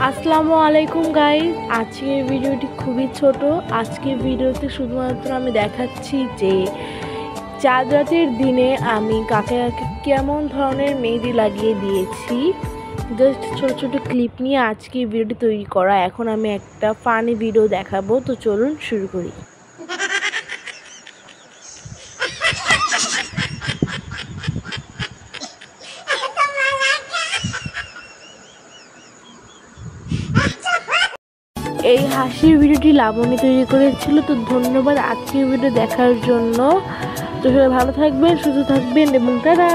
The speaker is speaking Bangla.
আসসালামু আলাইকুম গাইস, আজকের ভিডিওটি খুবই ছোট। আজকের ভিডিওতে শুধুমাত্র আমি দেখাচ্ছি যে চাঁদ রাতের দিনে আমি কাকে কাকে কেমন ধরনের মেহেদি লাগিয়ে দিয়েছি। জাস্ট ছোট ছোট ক্লিপ নিয়ে আজকের ভিডিওটি তৈরি করা। এখন আমি একটা ফানি ভিডিও দেখাবো, তো চলুন শুরু করি। এই হাসির ভিডিওটি লাবণী তৈরি করেছিল। তো ধন্যবাদ আজকের ভিডিও দেখার জন্য। তো সবাই ভালো থাকবেন, সুস্থ থাকবেন এবং টাটা।